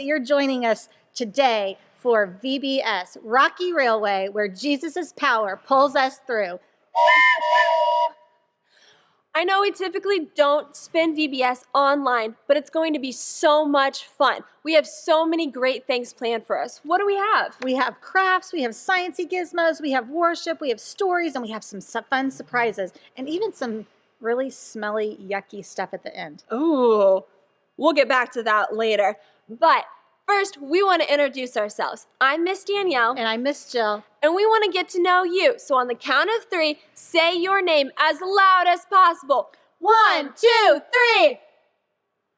You're joining us today for VBS, Rocky Railway, where Jesus' power pulls us through. I know we typically don't spin VBS online, but it's going to be so much fun. We have so many great things planned for us. What do we have? We have crafts, we have sciencey gizmos, we have worship, we have stories, and we have some fun surprises, and even some really smelly, yucky stuff at the end. Ooh, we'll get back to that later. But first, we want to introduce ourselves. I'm Miss Danielle. And I'm Miss Jill. And we want to get to know you. So on the count of 3, say your name as loud as possible. 1, 2, 3.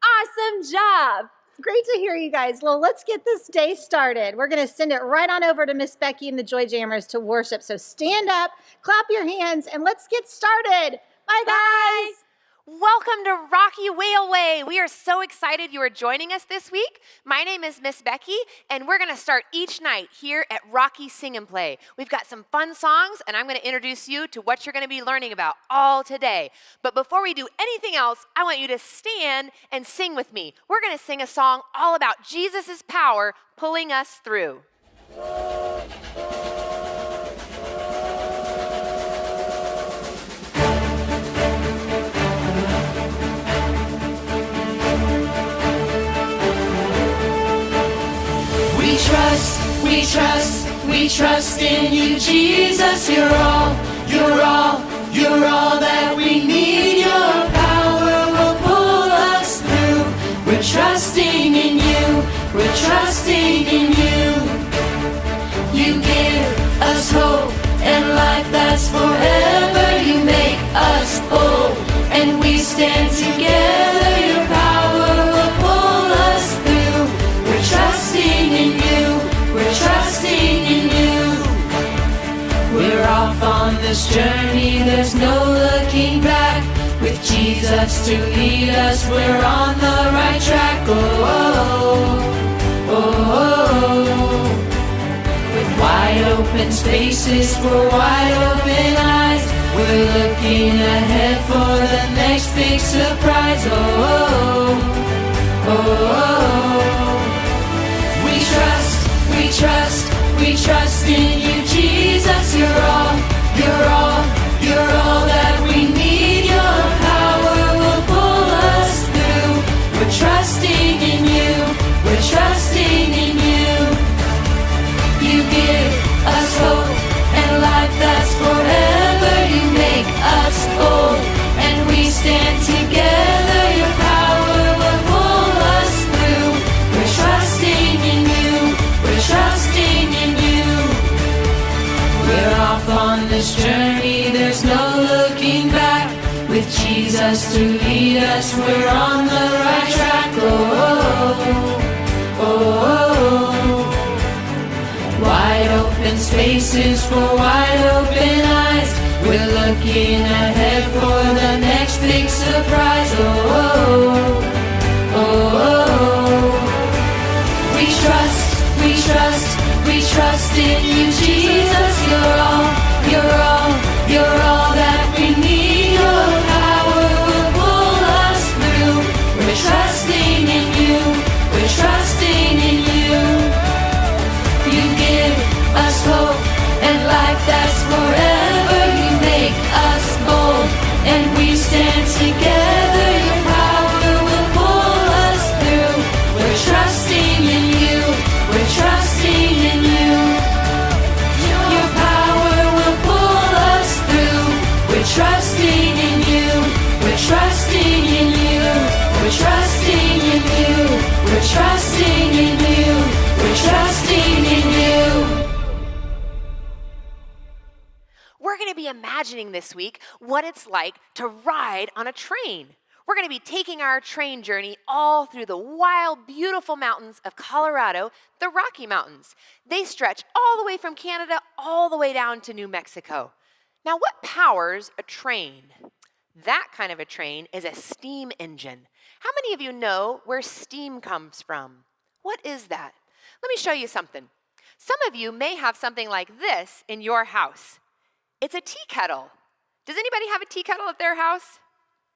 Awesome job. Great to hear you guys. Well, let's get this day started. We're going to send it right on over to Miss Becky and the Joy Jammers to worship. So stand up, clap your hands, and let's get started. Bye, guys. Welcome to Rocky Railway. We are so excited you are joining us this week. My name is Miss Becky, and we're going to start each night here at Rocky Sing and Play. We've got some fun songs, and I'm going to introduce you to what you're going to be learning about all today. But before we do anything else, I want you to stand and sing with me. We're going to sing a song all about Jesus' power pulling us through. We trust in you, Jesus. You're all that we need. Your power will pull us through. We're trusting in you. We're trusting in you. You give us hope and life that's forever. You make us bold, and we stand together. Your power will pull us through. We're trusting in you. We're trusting in you. We're off on this journey, there's no looking back. With Jesus to lead us, we're on the right track. With wide open spaces for wide open eyes, we're looking ahead for the next big surprise. We trust in you, Jesus. You're all that we need. Your power will pull us through. We're trusting in you. We're trusting in you. You give us hope and life that's forever. You make us bold, and we stand together. Your power will pull us through. We're trusting in you. We're trusting in you. We're off on this journey, there's no looking back. With Jesus to lead us, we're on the right track. Wide open spaces for wide open eyes. We're looking ahead for the next big surprise. We trust in you, Jesus. You're all that we need. Your power will pull us through. We're trusting in you. We're trusting in you. You give us hope and life that's forever. You make us bold, and we stand together. Your power will pull us through. We're trusting in you. We're trusting in you. Your power will pull us through. We're trusting in you. We're trusting in you. We're trusting in you. We're trusting in you. We're trusting in you. We're going to be imagining this week what it's like to ride on a train. We're going to be taking our train journey all through the wild, beautiful mountains of Colorado, the Rocky Mountains. They stretch all the way from Canada all the way down to New Mexico. Now, what powers a train? That kind of a train is a steam engine. How many of you know where steam comes from? What is that? Let me show you something. Some of you may have something like this in your house. It's a tea kettle. Does anybody have a tea kettle at their house?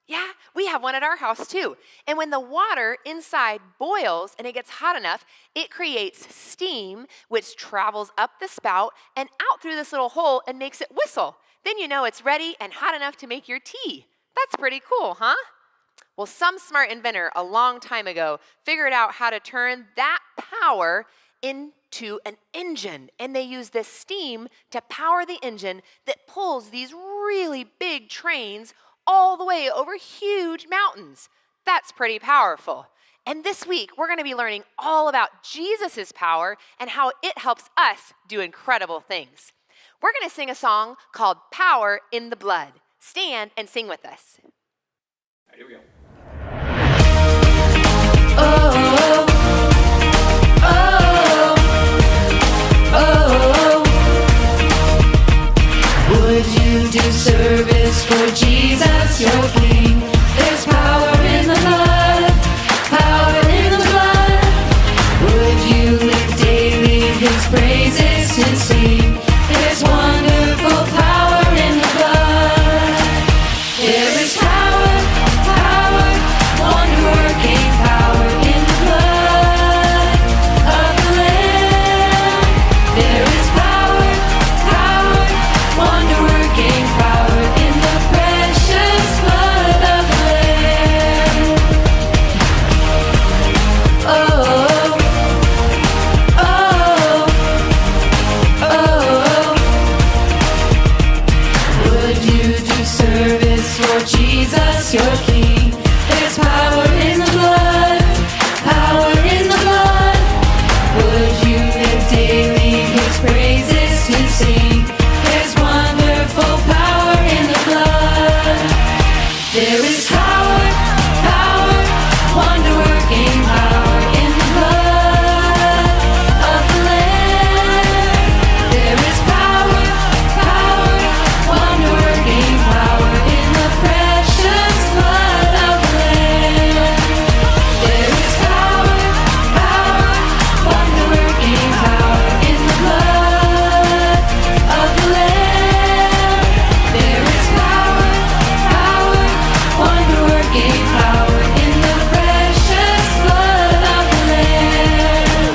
Yeah, we have one at our house too. And when the water inside boils and it gets hot enough, it creates steam, which travels up the spout and out through this little hole and makes it whistle. Then you know it's ready and hot enough to make your tea. That's pretty cool, huh? Well, some smart inventor a long time ago figured out how to turn that power into an engine. And they use this steam to power the engine that pulls these really big trains all the way over huge mountains. That's pretty powerful. And this week, we're going to be learning all about Jesus' power and how it helps us do incredible things. We're going to sing a song called Power in the Blood. Stand and sing with us. All right, here we go. Oh, would you do service for Jesus, your King? There's power in the blood, power in the blood. Would you live daily His praises to sing? There's wonderful power in the blood. There is power, power, wonder-working power in the blood of the Lamb. There is power, power, wonder-working power in the precious blood of the Lamb. Oh, oh, oh. Would you do service for Jesus, your King? There's power in the blood, power in the blood. Would you live daily His praises to sing? There's wonderful power in the blood. There is power, power, wonder-working power in the blood of the Lamb. There is power, power, wonder-working power in the precious blood of the Lamb. There is power, power, wonder-working power in the blood of the Lamb. There is power, power, wonder-working power in the precious blood of the Lamb.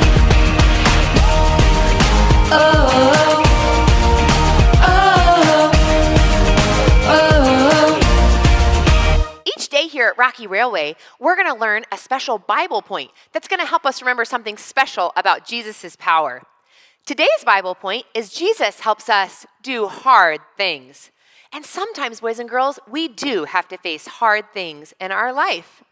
Oh, oh, oh. Each day here at Rocky Railway, we're going to learn a special Bible point that's going to help us remember something special about Jesus' power. Today's Bible point is Jesus helps us do hard things. And sometimes, boys and girls, we do have to face hard things in our life.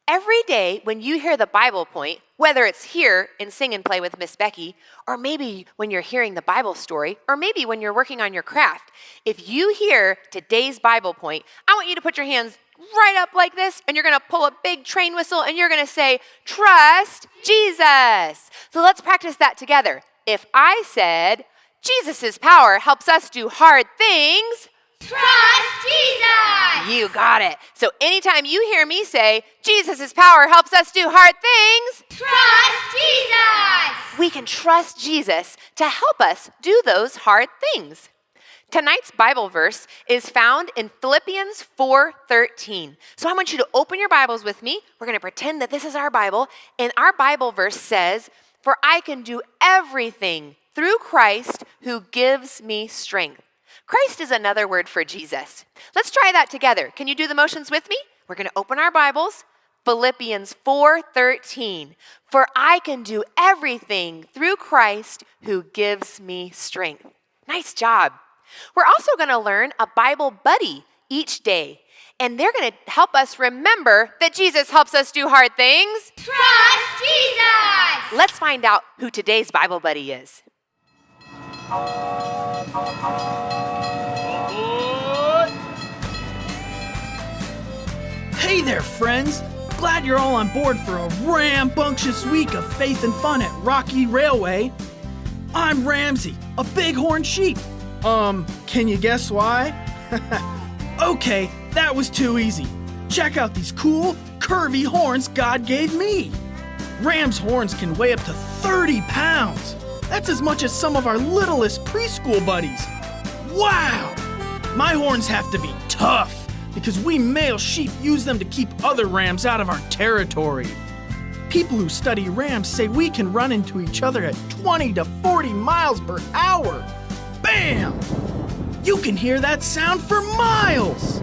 Every day when you hear the Bible point, whether it's here in Sing and Play with Miss Becky, or maybe when you're hearing the Bible story, or maybe when you're working on your craft, if you hear today's Bible point, I want you to put your hands right up like this, and you're going to pull a big train whistle, and you're going to say, "Trust Jesus." So let's practice that together. If I said, Jesus' power helps us do hard things, Trust Jesus! you got it. So anytime you hear me say, Jesus' power helps us do hard things, Trust Jesus! we can trust Jesus to help us do those hard things. Tonight's Bible verse is found in Philippians 4:13. So I want you to open your Bibles with me. We're going to pretend that this is our Bible. And our Bible verse says, "For I can do everything through Christ who gives me strength." Christ is another word for Jesus. Let's try that together. Can you do the motions with me? We're going to open our Bibles. Philippians 4:13. "For I can do everything through Christ who gives me strength." Nice job. We're also going to learn a Bible buddy each day. And they're going to help us remember that Jesus helps us do hard things. Trust Jesus! Let's find out who today's Bible buddy is. Hey there, friends! Glad you're all on board for a rambunctious week of faith and fun at Rocky Railway. I'm Ramsey, a bighorn sheep. Can you guess why? Okay, that was too easy. Check out these cool, curvy horns God gave me. Ram's horns can weigh up to 30 pounds. That's as much as some of our littlest preschool buddies. Wow! My horns have to be tough, because we male sheep use them to keep other rams out of our territory. People who study rams say we can run into each other at 20 to 40 miles per hour. Bam! You can hear that sound for miles.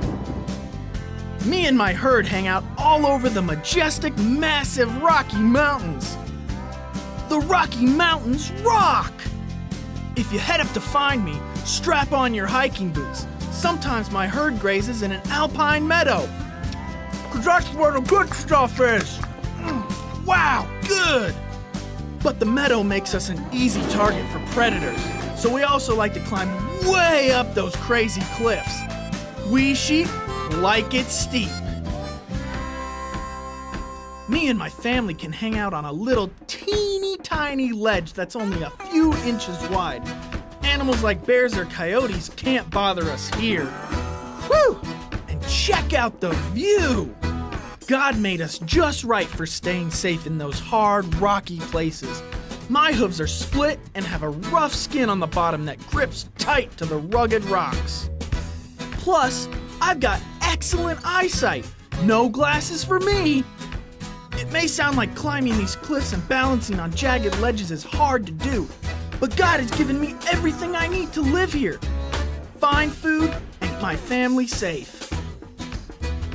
Me and my herd hang out all over the majestic, massive Rocky Mountains. The Rocky Mountains rock! If you head up to find me, strap on your hiking boots. Sometimes my herd grazes in an alpine meadow. 'Cause that's where the good stuff is. Wow, good! But the meadow makes us an easy target for predators, so we also like to climb way up those crazy cliffs. We sheep like it steep. Me and my family can hang out on a little teeny tiny ledge that's only a few inches wide. Animals like bears or coyotes can't bother us here. Whew! And check out the view! God made us just right for staying safe in those hard, rocky places. My hooves are split and have a rough skin on the bottom that grips tight to the rugged rocks. Plus, I've got excellent eyesight. No glasses for me. It may sound like climbing these cliffs and balancing on jagged ledges is hard to do, but God has given me everything I need to live here. Fine food and my family safe.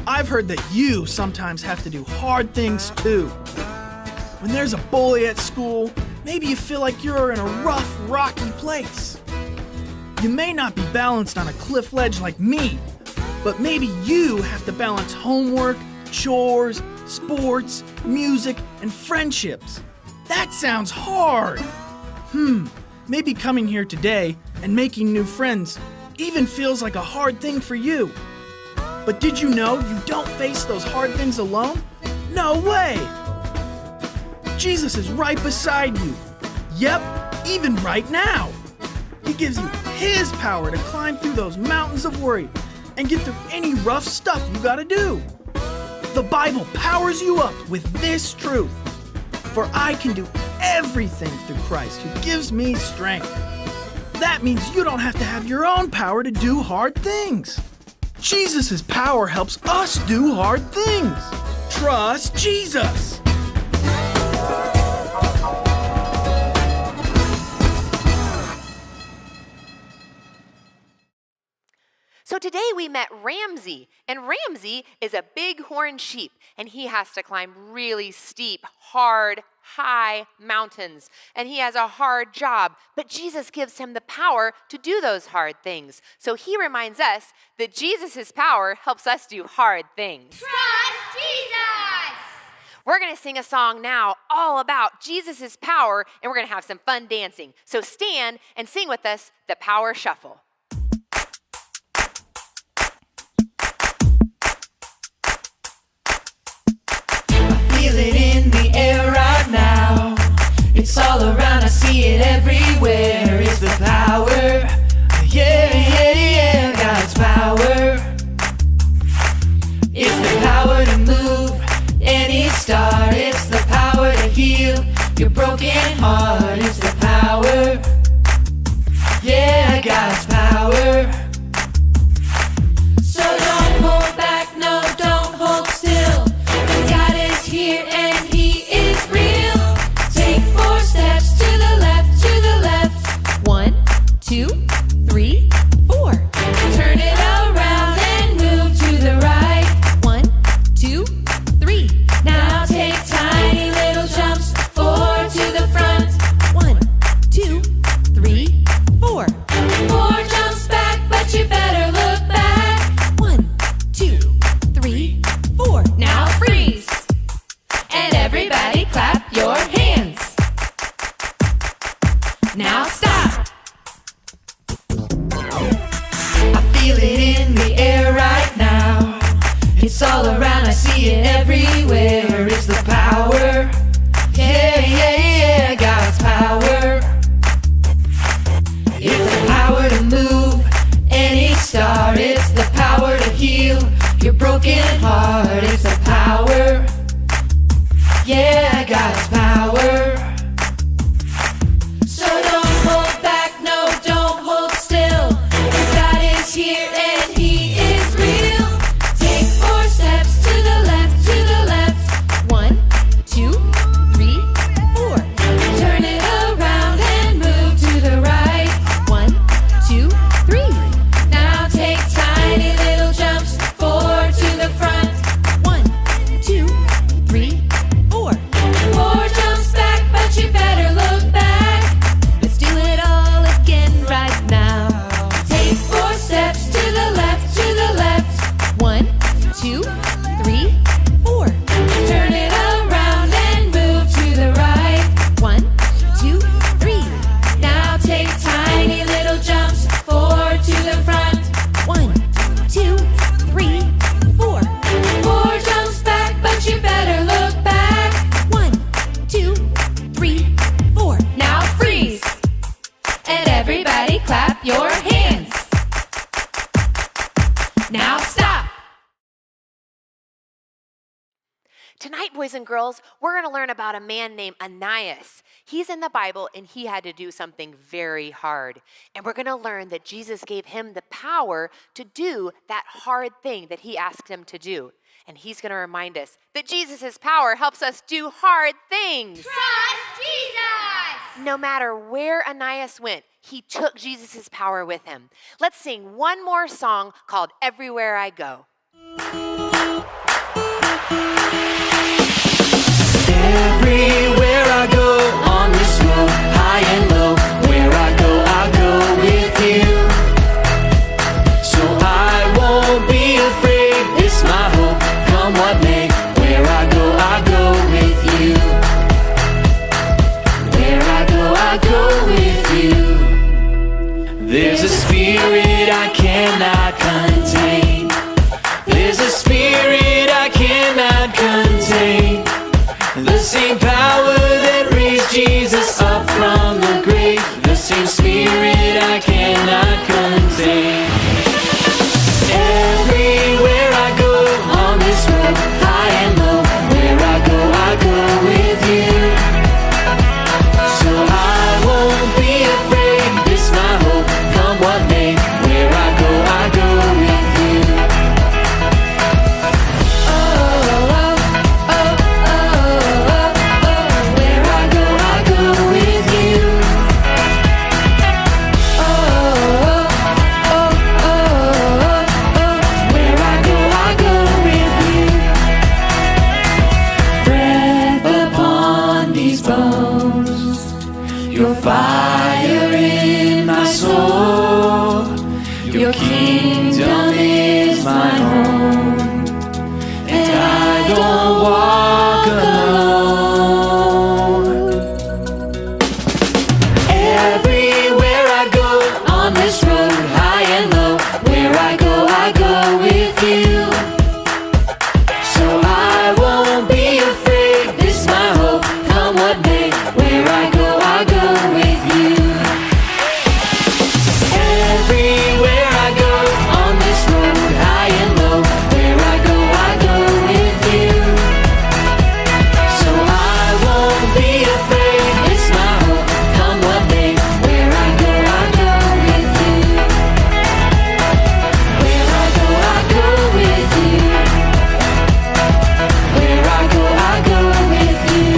I've heard that you sometimes have to do hard things too. When there's a bully at school, maybe you feel like you're in a rough, rocky place. You may not be balanced on a cliff ledge like me, but maybe you have to balance homework, chores, sports, music, and friendships. That sounds hard. Maybe coming here today and making new friends even feels like a hard thing for you. But did you know you don't face those hard things alone? No way! Jesus is right beside you. Yep, even right now. He gives you His power to climb through those mountains of worry and get through any rough stuff you gotta do. The Bible powers you up with this truth. For I can do everything through Christ who gives me strength. That means you don't have to have your own power to do hard things. Jesus' power helps us do hard things. Trust Jesus. So today we met Ramsey, and Ramsey is a bighorn sheep, and he has to climb really steep, hard, high mountains, and he has a hard job, but Jesus gives him the power to do those hard things. So he reminds us that Jesus' power helps us do hard things. Trust Jesus! We're going to sing a song now all about Jesus' power, and we're going to have some fun dancing. So stand and sing with us the Power Shuffle. Feel it in the air right now. It's all around, I see it everywhere. It's the power, yeah, yeah, yeah, God's power. It's the power to move any star. It's the power to heal your broken heart. It's the power, yeah, God's power. So don't hold back, no, don't hold still. God is here and He is real. Take 4 steps to the left, to the left. 1, 2, 3, 4. Turn it around and move to the right. 1, 2, 3. Now take tiny little jumps. 4 to the front. 1, 2, 3, 4. 4 jumps back, but you better look back. 1, 2, 3, 4. Now freeze. And everybody clap your hands. Now stop. I feel it in the air right now. It's all around, I see it everywhere. It's the power, yeah, yeah, yeah, God's power. It's the power to move any star. It's the power to heal your broken heart. It's the power, yeah, God's power. So don't hold back, no, don't hold still. 'Cause God is here and He is real. Tonight, boys and girls, we're going to learn about a man named Ananias. He's in the Bible, and he had to do something very hard. And we're going to learn that Jesus gave him the power to do that hard thing that he asked him to do. And he's going to remind us that Jesus' power helps us do hard things. Trust Jesus! No matter where Ananias went, he took Jesus' power with him. Let's sing one more song called Everywhere I Go. Everywhere I go on this road, high and low, where I go with you. So I won't be afraid, it's my hope, come what may. Where I go with you. Where I go with you. There's a spirit I cannot contain. There's a spirit I cannot contain. The same power that raised Jesus up from the grave, the same spirit I cannot contain. Everywhere I go on this road, high and low, where I go with you. So I won't be afraid, it's my hope, come what may. Where I go with you. Your fire in my soul, your kingdom is my home, and I don't walk alone. Everywhere I go on this road, high and low, where I go with you. So I won't be afraid, it's my hope, come what may. Where I go with you. Everywhere I go on this road, high and low, where I go with you. So I won't be afraid, it's my hope, come what may. Where I go with you. Where I go with you. Where I go with you.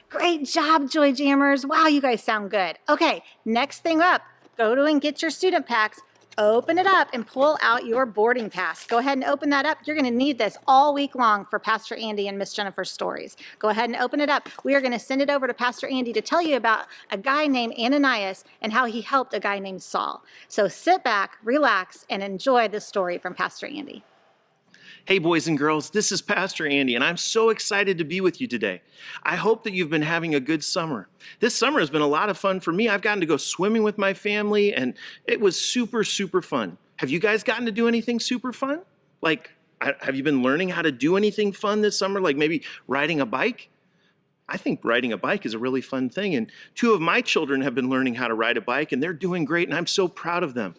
Great job, Joy Jammers. Wow, you guys sound good. Okay, next thing up, go to and get your student packs, open it up, and pull out your boarding pass. Go ahead and open that up. You're going to need this all week long for Pastor Andy and Miss Jennifer's stories. Go ahead and open it up. We are going to send it over to Pastor Andy to tell you about a guy named Ananias and how he helped a guy named Saul. So sit back, relax, and enjoy this story from Pastor Andy. Hey, boys and girls, this is Pastor Andy, and I'm so excited to be with you today. I hope that you've been having a good summer. This summer has been a lot of fun for me. I've gotten to go swimming with my family, and it was super, super fun. Have you guys gotten to do anything super fun? Like, have you been learning how to do anything fun this summer, like maybe riding a bike? I think riding a bike is a really fun thing, and 2 of my children have been learning how to ride a bike, and they're doing great, and I'm so proud of them.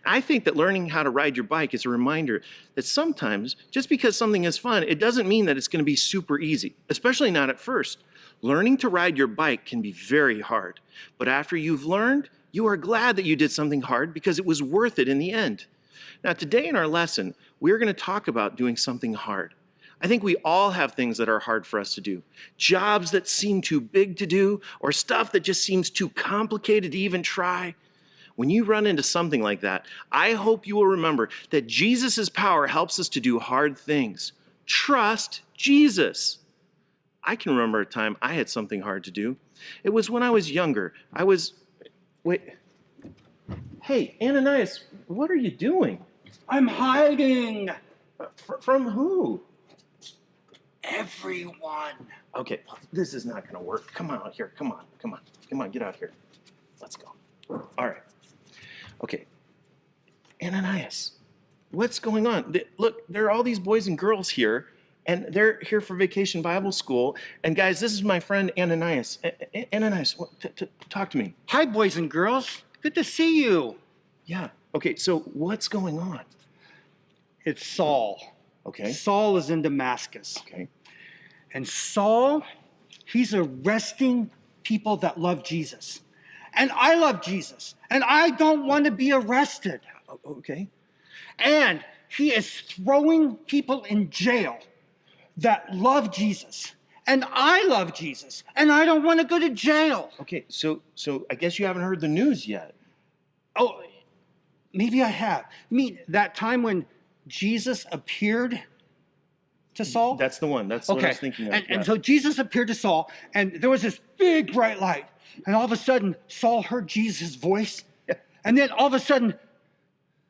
I think that learning how to ride your bike is a reminder that sometimes, just because something is fun, it doesn't mean that it's going to be super easy, especially not at first. Learning to ride your bike can be very hard, but after you've learned, you are glad that you did something hard because it was worth it in the end. Now, today in our lesson, we're going to talk about doing something hard. I think we all have things that are hard for us to do. Jobs that seem too big to do, or stuff that just seems too complicated to even try. When you run into something like that, I hope you will remember that Jesus' power helps us to do hard things. Trust Jesus. I can remember a time I had something hard to do. It was when I was younger. Wait. Hey, Ananias, what are you doing? I'm hiding. From who? Everyone. Okay, this is not going to work. Come on out here. Come on, get out here. Let's go. All right. Okay. Ananias, what's going on? Look, there are all these boys and girls here, and they're here for Vacation Bible School. And guys, this is my friend Ananias. Ananias, talk to me. Hi, boys and girls. Good to see you. Yeah. Okay, so what's going on? It's Saul. Okay. Saul is in Damascus. Okay. And Saul, he's arresting people that love Jesus. And I love Jesus. And I don't want to be arrested. Okay. And he is throwing people in jail that love Jesus. And I love Jesus. And I don't want to go to jail. Okay, so I guess you haven't heard the news yet. Oh, maybe I have. You mean that time when Jesus appeared to Saul? That's the one. That's what I was thinking of. And so Jesus appeared to Saul, and there was this big bright light. And all of a sudden, Saul heard Jesus' voice. And then all of a sudden,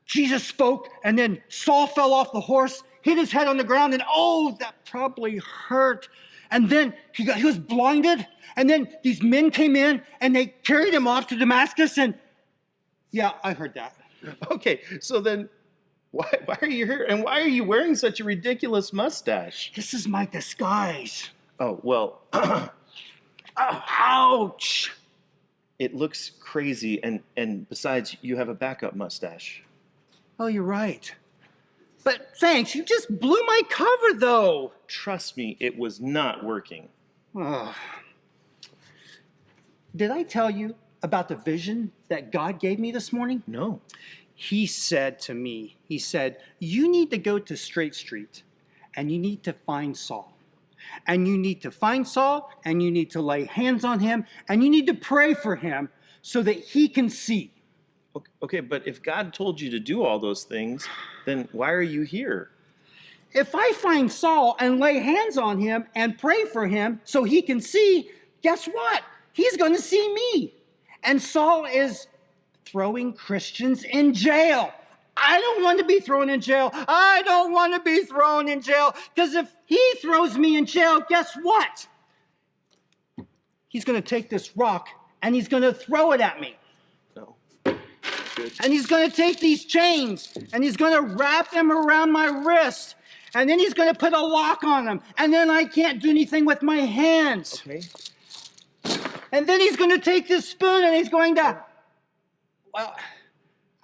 Jesus spoke, and then Saul fell off the horse, hit his head on the ground, and oh, that probably hurt. And then he was blinded, and then these men came in, and they carried him off to Damascus, and yeah, I heard that. Okay, so then why are you here? And why are you wearing such a ridiculous mustache? This is my disguise. Oh, well, Ouch! it looks crazy, and besides, you have a backup mustache. Oh, you're right. But thanks, you just blew my cover, though. Trust me, it was not working. Oh. Did I tell you about the vision that God gave me this morning? No. He said to me, he said, you need to go to Straight Street and you need to find Saul. And you need to find Saul and you need to lay hands on him and you need to pray for him so that he can see. Okay, but if God told you to do all those things, then why are you here? If I find Saul and lay hands on him and pray for him so he can see, guess what? He's going to see me. And Saul is throwing Christians in jail. I don't want to be thrown in jail. I don't want to be thrown in jail. Because if he throws me in jail, guess what? He's going to take this rock and he's going to throw it at me. No. Good. And he's going to take these chains and he's going to wrap them around my wrist. And then he's going to put a lock on them. And then I can't do anything with my hands. Okay. And then he's going to take this spoon and he's going to, well,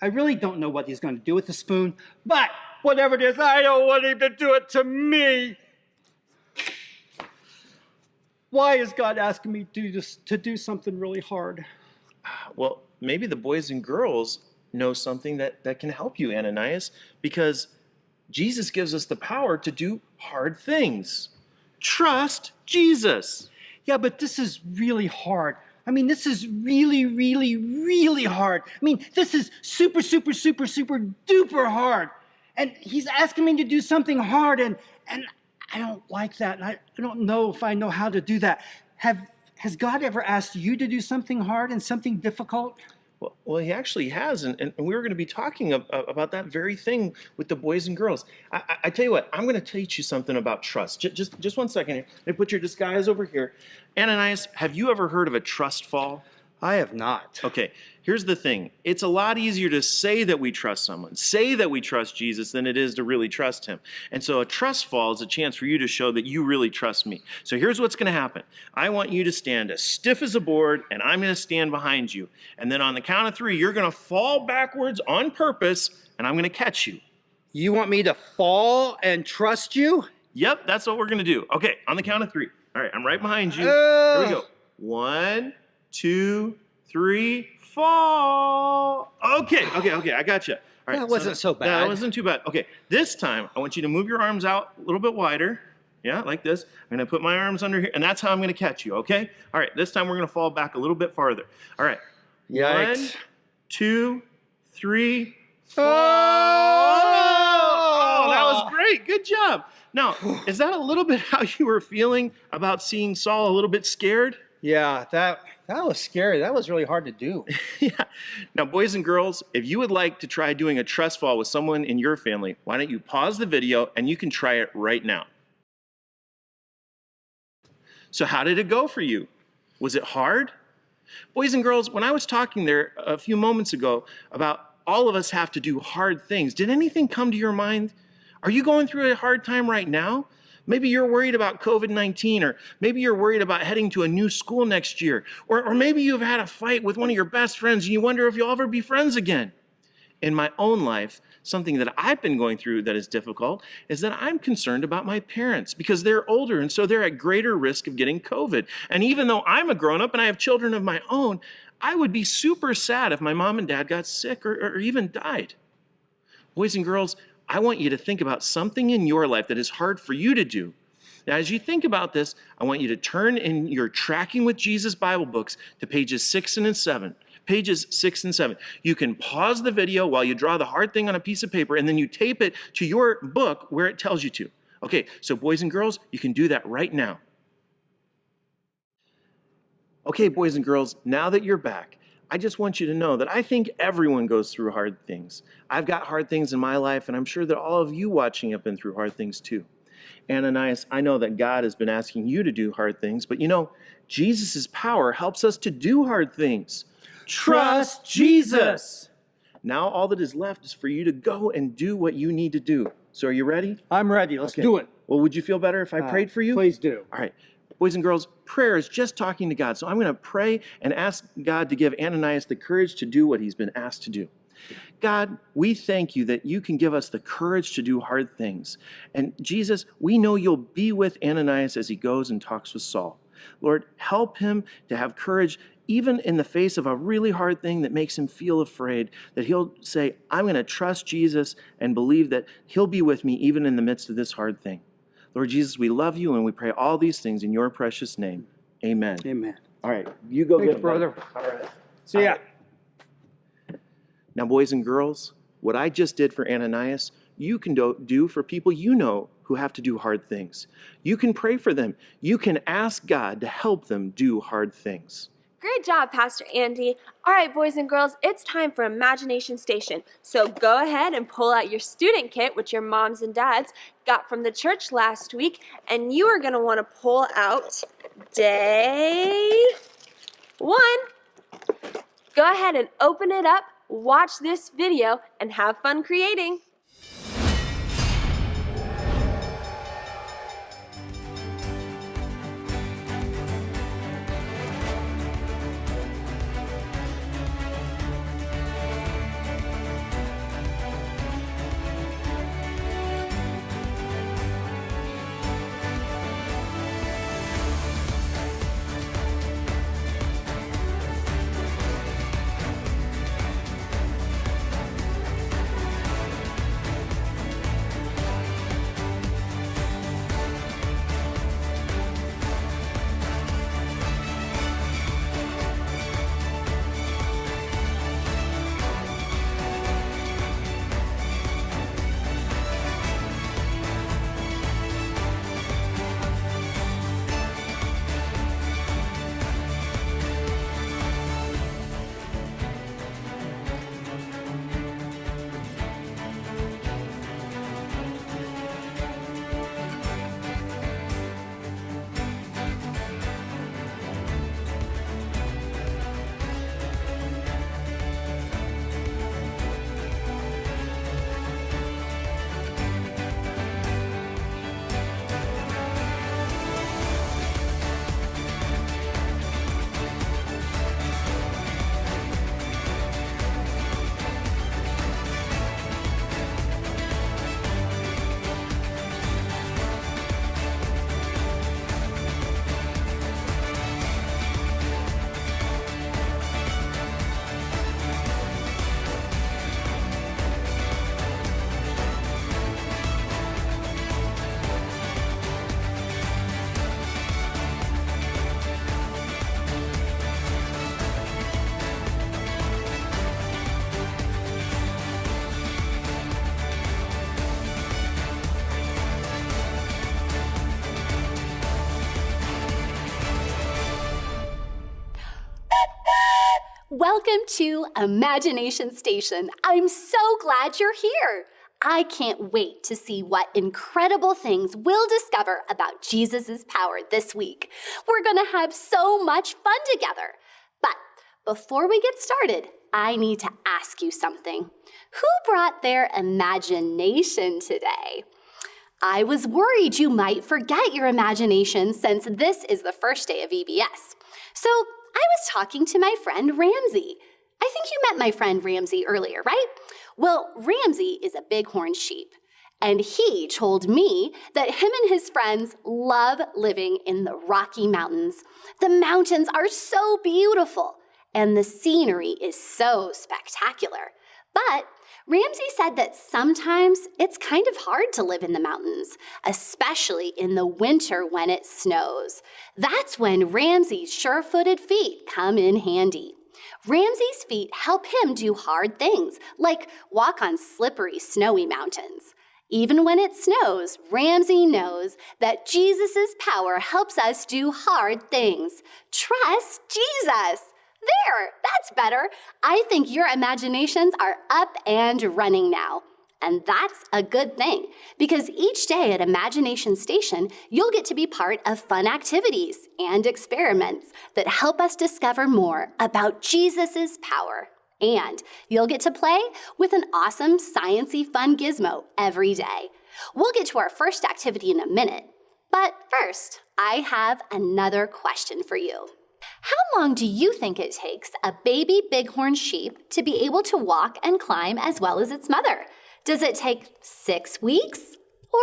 I really don't know what he's going to do with the spoon, but whatever it is, I don't want him to do it to me. Why is God asking me to do something really hard? Well, maybe the boys and girls know something that can help you, Ananias, because Jesus gives us the power to do hard things. Trust Jesus. Yeah, but this is really hard. I mean, this is really, really, really hard. I mean, this is super, super, super, super duper hard. And he's asking me to do something hard, and I don't like that. And I don't know if I know how to do that. Has God ever asked you to do something hard and something difficult? Well, he actually has, and we were going to be talking about that very thing with the boys and girls. I tell you what, I'm going to teach you something about trust. Just 1 second here. Let me put your disguise over here. Ananias, have you ever heard of a trust fall? I have not. Okay, here's the thing. It's a lot easier to say that we trust someone, say that we trust Jesus, than it is to really trust him. And so a trust fall is a chance for you to show that you really trust me. So here's what's going to happen. I want you to stand as stiff as a board, and I'm going to stand behind you. And then on the count of 3, you're going to fall backwards on purpose, and I'm going to catch you. You want me to fall and trust you? Yep, that's what we're going to do. Okay, on the count of 3. All right, I'm right behind you. Here we go. 1, 2, 3, fall. Okay, I got you. All right, That wasn't so bad. That wasn't too bad. Okay, this time I want you to move your arms out a little bit wider. Yeah, like this. I'm gonna put my arms under here, and that's how I'm gonna catch you, okay? All right, this time we're gonna fall back a little bit farther. All right. Yikes. 1, 2, 3, fall. Oh, that was great. Good job. Now, is that a little bit how you were feeling about seeing Saul a little bit scared? Yeah, that was scary. That was really hard to do. Yeah. Now, boys and girls, if you would like to try doing a trust fall with someone in your family, why don't you pause the video and you can try it right now. So how did it go for you? Was it hard? Boys and girls, when I was talking there a few moments ago about all of us have to do hard things, did anything come to your mind? Are you going through a hard time right now? Maybe you're worried about COVID-19, or maybe you're worried about heading to a new school next year, or maybe you've had a fight with one of your best friends and you wonder if you'll ever be friends again. In my own life, something that I've been going through that is difficult is that I'm concerned about my parents because they're older and so they're at greater risk of getting COVID. And even though I'm a grown-up and I have children of my own, I would be super sad if my mom and dad got sick or even died. Boys and girls, I want you to think about something in your life that is hard for you to do. Now, as you think about this, I want you to turn in your Tracking with Jesus Bible books to pages 6 and 7. Pages 6 and 7. You can pause the video while you draw the hard thing on a piece of paper, and then you tape it to your book where it tells you to. Okay, so boys and girls, you can do that right now. Okay, boys and girls, now that you're back, I just want you to know that I think everyone goes through hard things. I've got hard things in my life, and I'm sure that all of you watching have been through hard things too. Ananias, I know that God has been asking you to do hard things, but you know, Jesus' power helps us to do hard things. Trust Jesus. Now all that is left is for you to go and do what you need to do. So are you ready? I'm ready. Let's Okay. do it. Well, would you feel better if I prayed for you? Please do. All right. Boys and girls, prayer is just talking to God. So I'm going to pray and ask God to give Ananias the courage to do what he's been asked to do. God, we thank you that you can give us the courage to do hard things. And Jesus, we know you'll be with Ananias as he goes and talks with Saul. Lord, help him to have courage even in the face of a really hard thing that makes him feel afraid, that he'll say, I'm going to trust Jesus and believe that he'll be with me even in the midst of this hard thing. Lord Jesus, we love you and we pray all these things in your precious name. Amen. Amen. All right, you go Thanks, get it, buddy. brother. All right. See ya. Now, boys and girls, what I just did for Ananias, you can do for people you know who have to do hard things. You can pray for them. You can ask God to help them do hard things. Great job, Pastor Andy. All right, boys and girls, it's time for Imagination Station. So go ahead and pull out your student kit, which your moms and dads got from the church last week, and you are going to want to pull out day 1. Go ahead and open it up, watch this video, and have fun creating. Welcome to Imagination Station. I'm so glad you're here. I can't wait to see what incredible things we'll discover about Jesus' power this week. We're going to have so much fun together. But before we get started, I need to ask you something. Who brought their imagination today? I was worried you might forget your imagination since this is the first day of VBS. So I was talking to my friend Ramsey. I think you met my friend Ramsey earlier, right? Well, Ramsey is a bighorn sheep, and he told me that him and his friends love living in the Rocky Mountains. The mountains are so beautiful, and the scenery is so spectacular. But Ramsey said that sometimes it's kind of hard to live in the mountains, especially in the winter when it snows. That's when Ramsey's sure-footed feet come in handy. Ramsey's feet help him do hard things, like walk on slippery, snowy mountains. Even when it snows, Ramsey knows that Jesus' power helps us do hard things. Trust Jesus. There, that's better. I think your imaginations are up and running now. And that's a good thing, because each day at Imagination Station, you'll get to be part of fun activities and experiments that help us discover more about Jesus' power. And you'll get to play with an awesome, sciencey, fun gizmo every day. We'll get to our first activity in a minute. But first, I have another question for you. How long do you think it takes a baby bighorn sheep to be able to walk and climb as well as its mother? Does it take 6 weeks or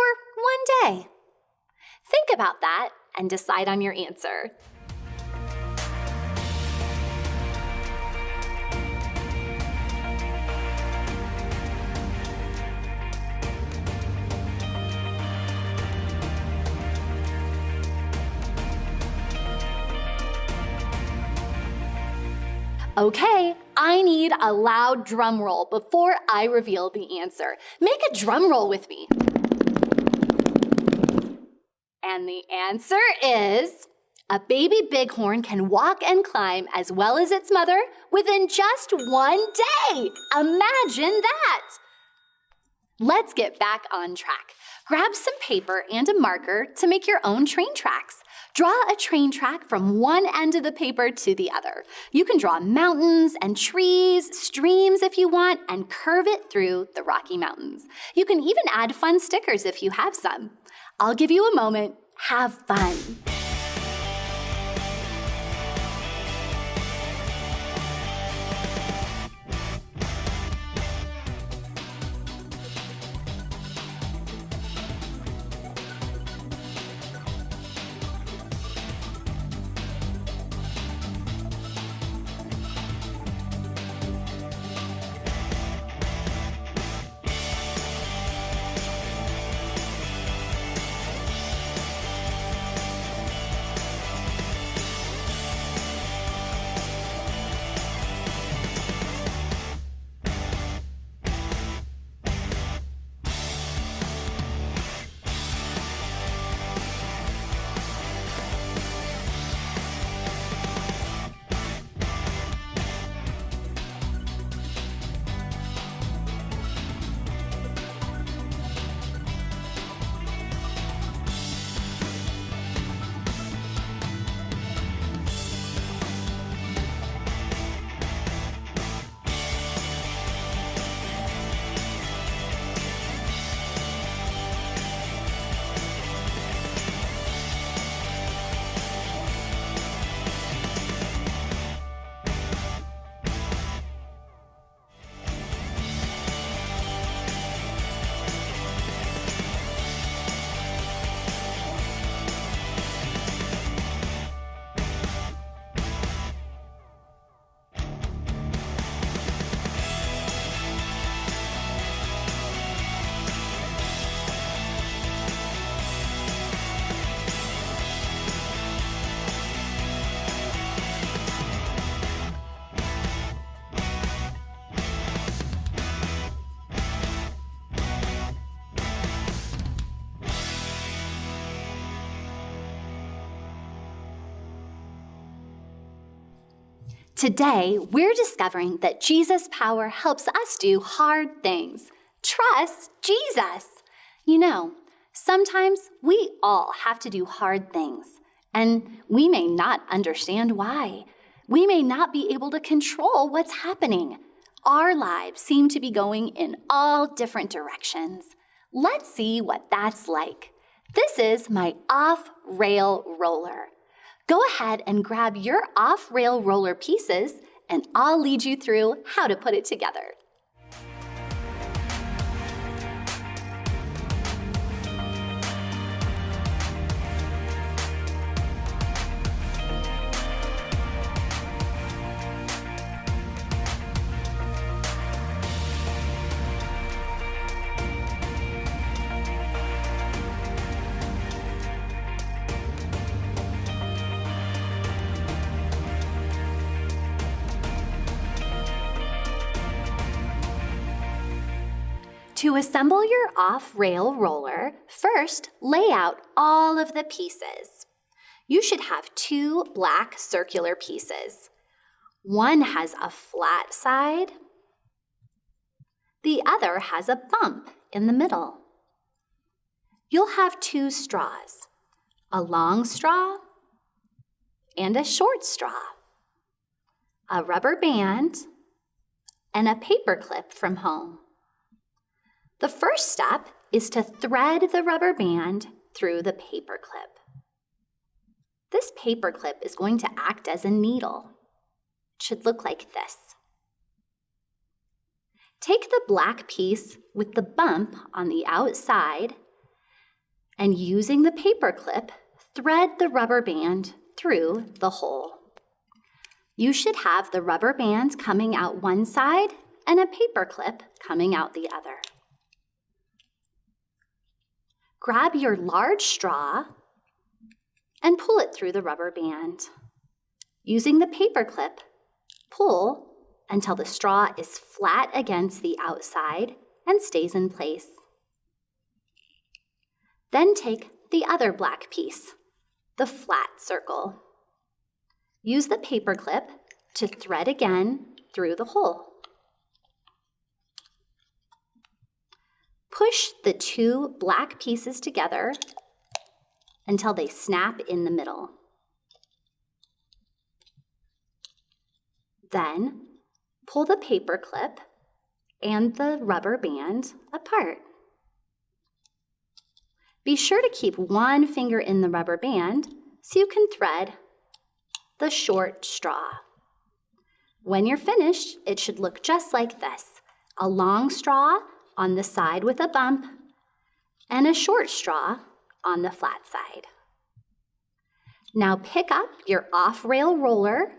1 day? Think about that and decide on your answer. Okay, I need a loud drum roll before I reveal the answer. Make a drum roll with me. And the answer is, a baby bighorn can walk and climb as well as its mother within just 1 day. Imagine that. Let's get back on track. Grab some paper and a marker to make your own train tracks. Draw a train track from one end of the paper to the other. You can draw mountains and trees, streams if you want, and curve it through the Rocky Mountains. You can even add fun stickers if you have some. I'll give you a moment. Have fun. Today, we're discovering that Jesus' power helps us do hard things. Trust Jesus. You know, sometimes we all have to do hard things, and we may not understand why. We may not be able to control what's happening. Our lives seem to be going in all different directions. Let's see what that's like. This is my off-rail roller. Go ahead and grab your off-rail roller pieces, and I'll lead you through how to put it together. To assemble your off-rail roller, first lay out all of the pieces. You should have 2 black circular pieces. One has a flat side. The other has a bump in the middle. You'll have 2 straws, a long straw and a short straw, a rubber band, and a paper clip from home. The first step is to thread the rubber band through the paper clip. This paper clip is going to act as a needle. It should look like this. Take the black piece with the bump on the outside and using the paper clip, thread the rubber band through the hole. You should have the rubber band coming out one side and a paper clip coming out the other. Grab your large straw and pull it through the rubber band. Using the paper clip, pull until the straw is flat against the outside and stays in place. Then take the other black piece, the flat circle. Use the paper clip to thread again through the hole. Push the 2 black pieces together until they snap in the middle. Then pull the paper clip and the rubber band apart. Be sure to keep one finger in the rubber band so you can thread the short straw. When you're finished, it should look just like this: a long straw on the side with a bump and a short straw on the flat side. Now pick up your off-rail roller,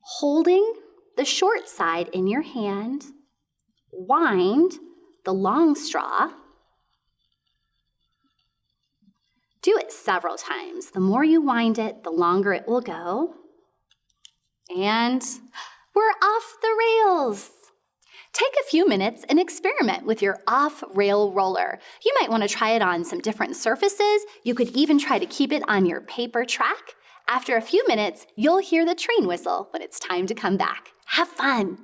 holding the short side in your hand, wind the long straw. Do it several times. The more you wind it, the longer it will go. And we're off the rails. Take a few minutes and experiment with your off-rail roller. You might want to try it on some different surfaces. You could even try to keep it on your paper track. After a few minutes, you'll hear the train whistle when it's time to come back. Have fun!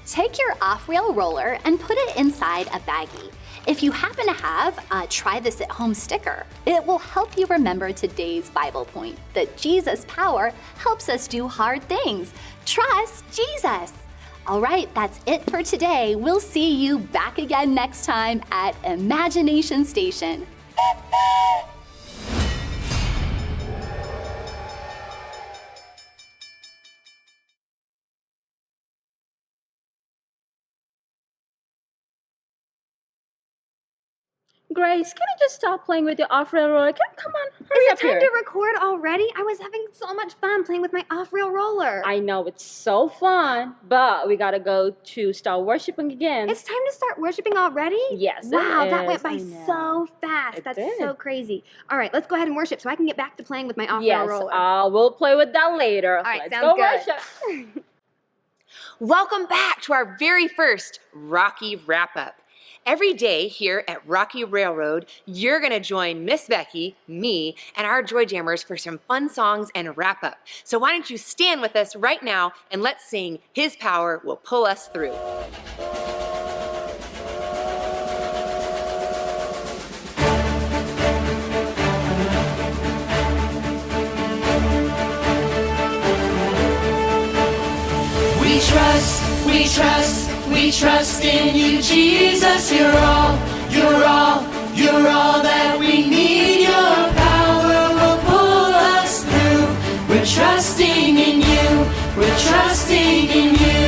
Take your off-rail roller and put it inside a baggie. If you happen to have a Try This at Home sticker, it will help you remember today's Bible point, that Jesus' power helps us do hard things. Trust Jesus. All right, that's it for today. We'll see you back again next time at Imagination Station. Grace, can you just stop playing with your off-rail roller? Come on, hurry Is up it time here. to record already? I was having so much fun playing with my off-rail roller. I know it's so fun, but we gotta go to start worshiping again. It's time to start worshiping already? Yes, it Wow, that is. went by I know. so fast. It That's did. so crazy. All right, let's go ahead and worship so I can get back to playing with my off-rail Yes, roller. we'll play with that later. All right, Let's sounds go good. worship. Welcome back to our very first Rocky Wrap-Up. Every day here at Rocky Railroad, you're going to join Miss Becky, me, and our Joy Jammers for some fun songs and wrap-up. So why don't you stand with us right now and let's sing His Power Will Pull Us Through. We trust, we trust, we trust in you, Jesus. You're all, you're all, you're all that we need. Your power will pull us through. We're trusting in you, we're trusting in you.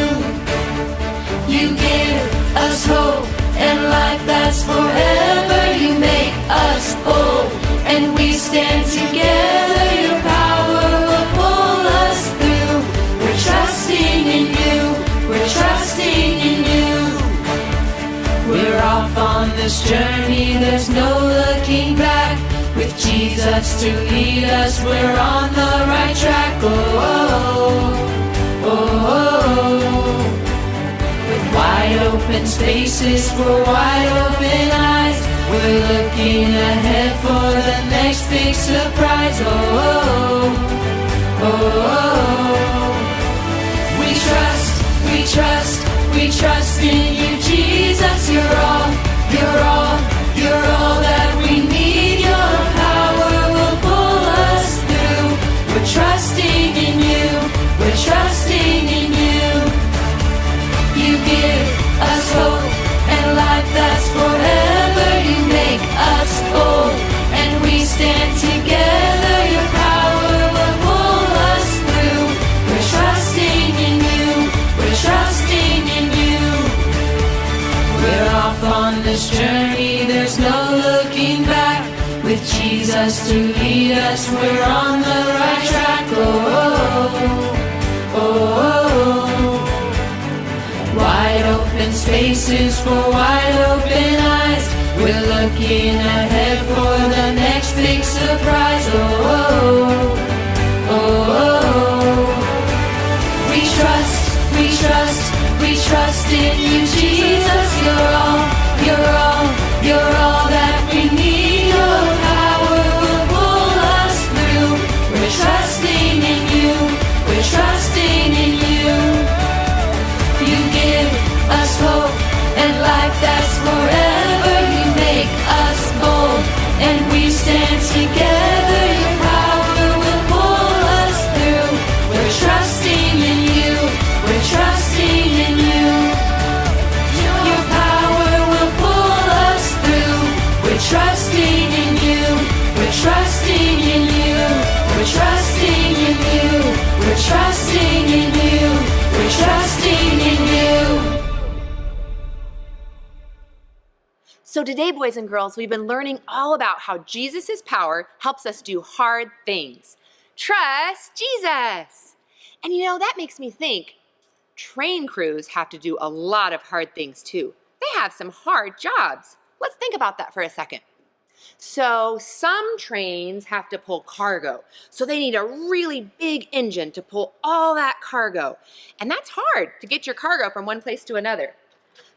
You give us hope and life that's forever. You make us bold and we stand together. Your power will pull us through. We're trusting in you, we're trusting in you. We're off on this journey, there's no looking back. With Jesus to lead us, we're on the right track. Oh, oh, oh, oh. With wide open spaces for wide open eyes, we're looking ahead for the next big surprise. Oh, oh, oh, oh. We trust, we trust, we trust in you, Jesus. You're all, you're all, you're all that we need. Your power will pull us through. We're trusting in you, we're trusting in you. You give us hope and life that's forever. You make us bold and we stand together. Your power will pull us through. We're trusting in you, we're trusting in you. We're off on this journey, there's no looking back. With Jesus to lead us, we're on the right track. Oh, oh, oh, oh. Wide open spaces for wide open eyes. We're looking ahead for the next big surprise. Oh, oh, oh, oh. We trust, we trust, we trust in you, Jesus. You're all, you're all, you're all that we need. Your power will pull us through. We're trusting in you, we're trusting in you. You give us hope and life that's forever. You make us bold and we stand together. Your power will pull us through. We're trusting in you, we're trusting in you. Your power will pull us through. We're trusting in you, we're trusting in you. We're trusting in you, we're trusting in you. We're trusting in you. So today, boys and girls, we've been learning all about how Jesus' power helps us do hard things. Trust Jesus! And you know, that makes me think, train crews have to do a lot of hard things too. They have some hard jobs. Let's think about that for a second. So some trains have to pull cargo. So they need a really big engine to pull all that cargo. And that's hard to get your cargo from one place to another.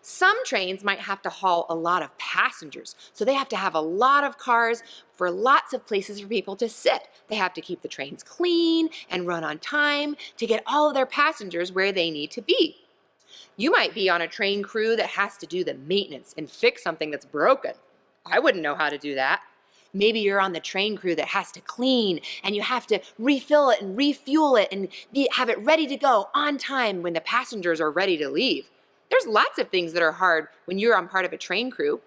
Some trains might have to haul a lot of passengers. So they have to have a lot of cars for lots of places for people to sit. They have to keep the trains clean and run on time to get all of their passengers where they need to be. You might be on a train crew that has to do the maintenance and fix something that's broken. I wouldn't know how to do that. Maybe you're on the train crew that has to clean and you have to refill it and refuel it and have it ready to go on time when the passengers are ready to leave. There's lots of things that are hard when you're on part of a train crew.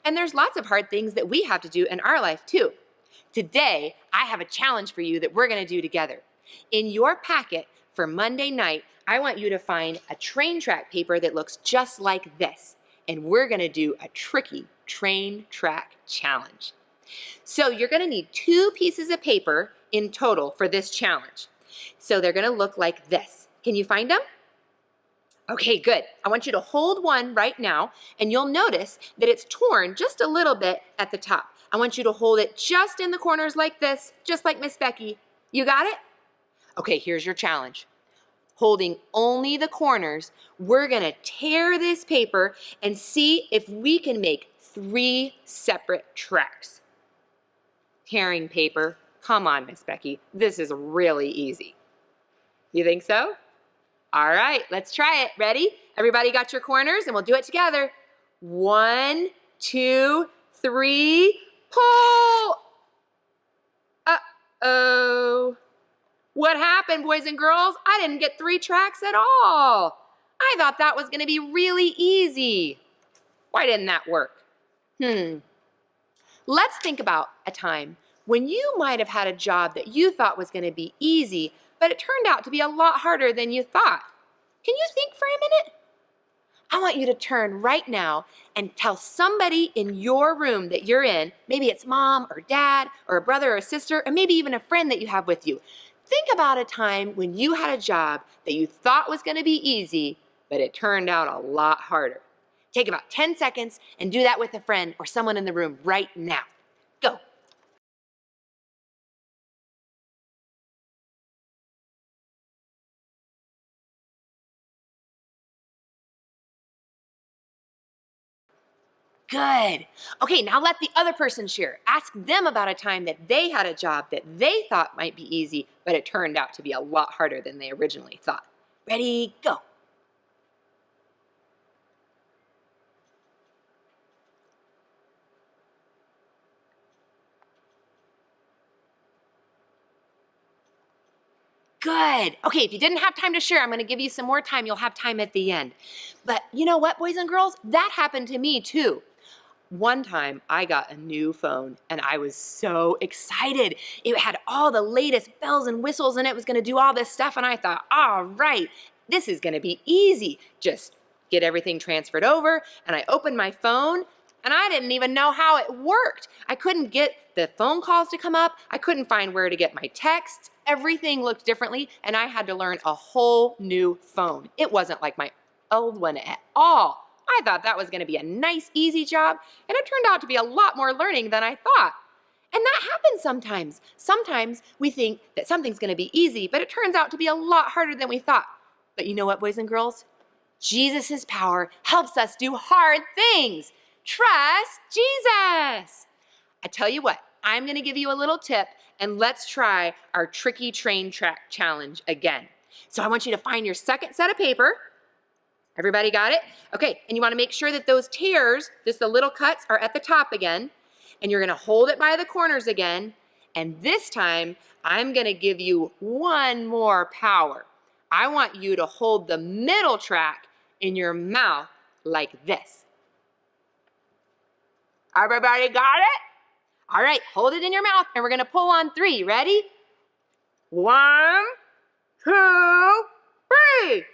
And there's lots of hard things that we have to do in our life too. Today, I have a challenge for you that we're going to do together. In your packet for Monday night, I want you to find a train track paper that looks just like this. And we're going to do a tricky train track challenge. So you're going to need 2 pieces of paper in total for this challenge. So they're going to look like this. Can you find them? Okay, good. I want you to hold one right now, and you'll notice that it's torn just a little bit at the top. I want you to hold it just in the corners like this, just like Miss Becky. You got it? Okay, here's your challenge. Holding only the corners, we're going to tear this paper and see if we can make 3 separate tracks. Tearing paper. Come on, Miss Becky. This is really easy. You think so? All right, let's try it. Ready? Everybody got your corners, and we'll do it together. 1, 2, 3, pull! Uh-oh. What happened, boys and girls? I didn't get 3 tracks at all. I thought that was going to be really easy. Why didn't that work? Let's think about a time when you might have had a job that you thought was going to be easy, but it turned out to be a lot harder than you thought. Can you think for a minute? I want you to turn right now and tell somebody in your room that you're in, maybe it's mom or dad or a brother or a sister, or maybe even a friend that you have with you. Think about a time when you had a job that you thought was going to be easy, but it turned out a lot harder. Take about 10 seconds and do that with a friend or someone in the room right now. Go. Good. Okay, now let the other person share. Ask them about a time that they had a job that they thought might be easy, but it turned out to be a lot harder than they originally thought. Ready, go. Good. Okay, if you didn't have time to share, I'm going to give you some more time. You'll have time at the end. But you know what, boys and girls? That happened to me too. One time I got a new phone and I was so excited. It had all the latest bells and whistles and it was going to do all this stuff. And I thought, all right, this is going to be easy. Just get everything transferred over. And I opened my phone and I didn't even know how it worked. I couldn't get the phone calls to come up. I couldn't find where to get my texts. Everything looked differently and I had to learn a whole new phone. It wasn't like my old one at all. I thought that was going to be a nice, easy job, and it turned out to be a lot more learning than I thought. And that happens sometimes. Sometimes we think that something's going to be easy, but it turns out to be a lot harder than we thought. But you know what, boys and girls? Jesus' power helps us do hard things. Trust Jesus. I tell you what, I'm going to give you a little tip, and let's try our tricky train track challenge again. So I want you to find your second set of paper. Everybody got it? Okay, and you want to make sure that those tears, just the little cuts, are at the top again. And you're going to hold it by the corners again. And this time, I'm going to give you one more power. I want you to hold the middle track in your mouth like this. Everybody got it? All right, hold it in your mouth, and we're going to pull on 3. Ready? 1, 2, 3.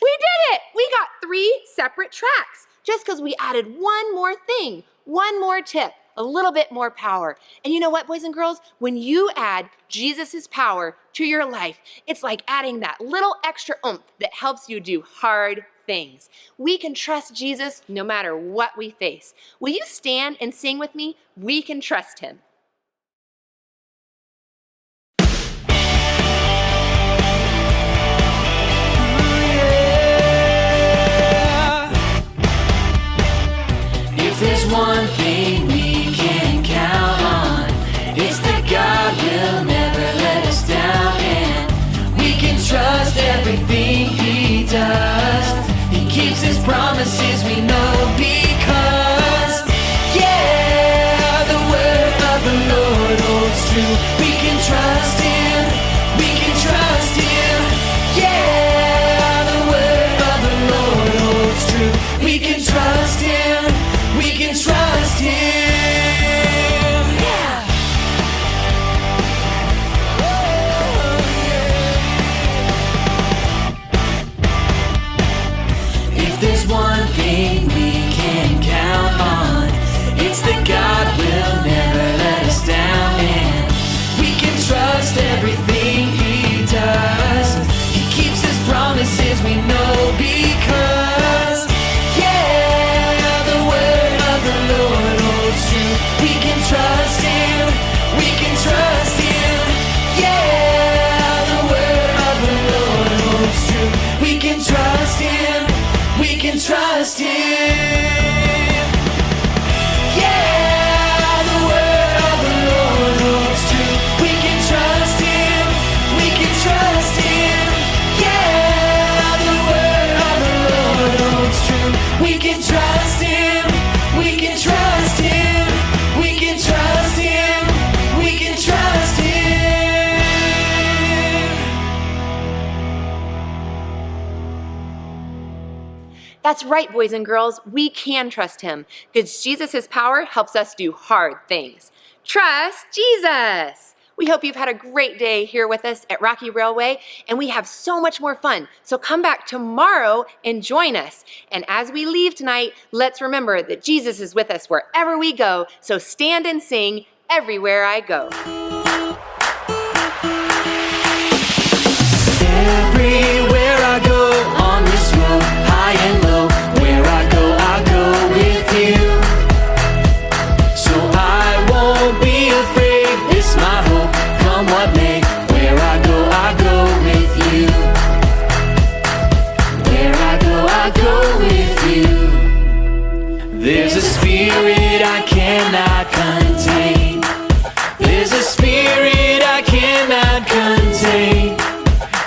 We did it! We got 3 separate tracks just because we added one more thing, one more tip, a little bit more power. And you know what, boys and girls? When you add Jesus' power to your life, it's like adding that little extra oomph that helps you do hard things. We can trust Jesus no matter what we face. Will you stand and sing with me? We can trust him. If there's one thing we can count on, it's that God will never let us down, and we can trust everything true. We can trust Him. We can trust Him. Yeah, the word of the Lord holds true. We can trust Him. We can trust Him. Yeah. If there's one thing we can count on, it's that God will never let us down, and we can trust everything He does. He keeps His promises, we know, because yeah, the word of the Lord holds true. We can trust Him. We can trust Him. Yeah, the word of the Lord holds true. We can trust Him. We can trust Him. Yeah, the word of the Lord holds true. We can trust Him. We can trust Him. Yeah, the word of the Lord holds true. We can trust Him. We can trust Him. We can trust Him. We can trust Him. That's right, boys and girls. We can trust Him because Jesus' power helps us do hard things. Trust Jesus. We hope you've had a great day here with us at Rocky Railway, and we have so much more fun. So come back tomorrow and join us. And as we leave tonight, let's remember that Jesus is with us wherever we go. So stand and sing, Everywhere I Go. Everywhere I go on this road, high and low, where I go with you. So I won't be afraid, it's my hope, come what may. Where I go with you. Where I go with you. There's a spirit I cannot contain. There's a spirit I cannot contain.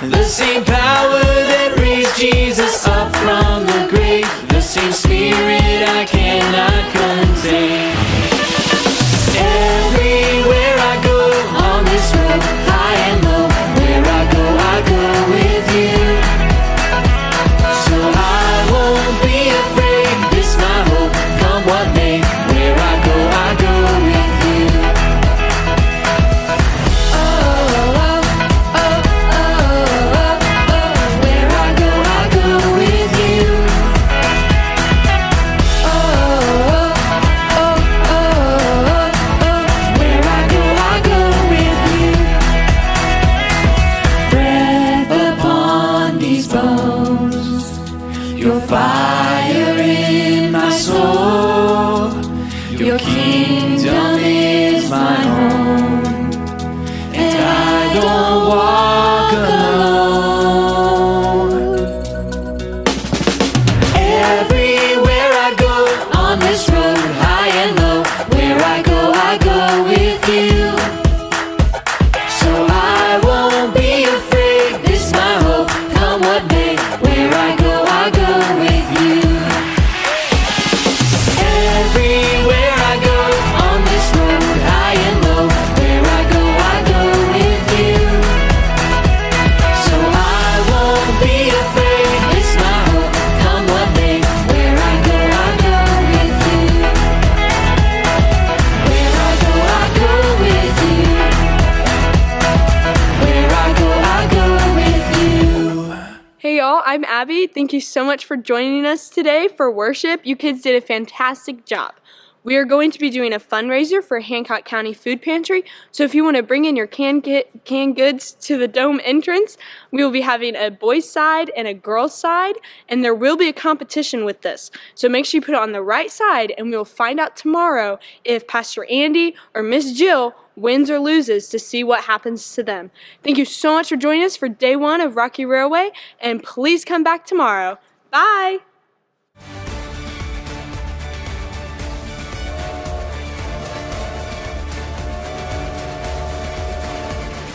The same power that raised Jesus up from the grave, the same spirit I cannot contain. Everywhere I go on this road, high and low, where I go with you. So I won't be afraid, it's my hope, come what may. Where I go with you. Your fire in my soul, your kingdom is my home, and I don't walk alone. Everywhere I go on this road, high and low, where I go with you. So I won't be afraid, it's my hope, come what may. Where I go with you. Everywhere I go on this road, high and low, where I go with you. So I won't be afraid, it's my hope, come what may. Where I go with you. Where I go with you. Where I go with you. Hey y'all, I'm Abby. Thank you so much for joining us today for worship. You kids did a fantastic job. We are going to be doing a fundraiser for Hancock County Food Pantry, so if you want to bring in your canned goods to the dome entrance, we will be having a boys' side and a girls' side, and there will be a competition with this. So make sure you put it on the right side, and we will find out tomorrow if Pastor Andy or Miss Jill wins or loses to see what happens to them. Thank you so much for joining us for day 1 of Rocky Railway, and please come back tomorrow. Bye!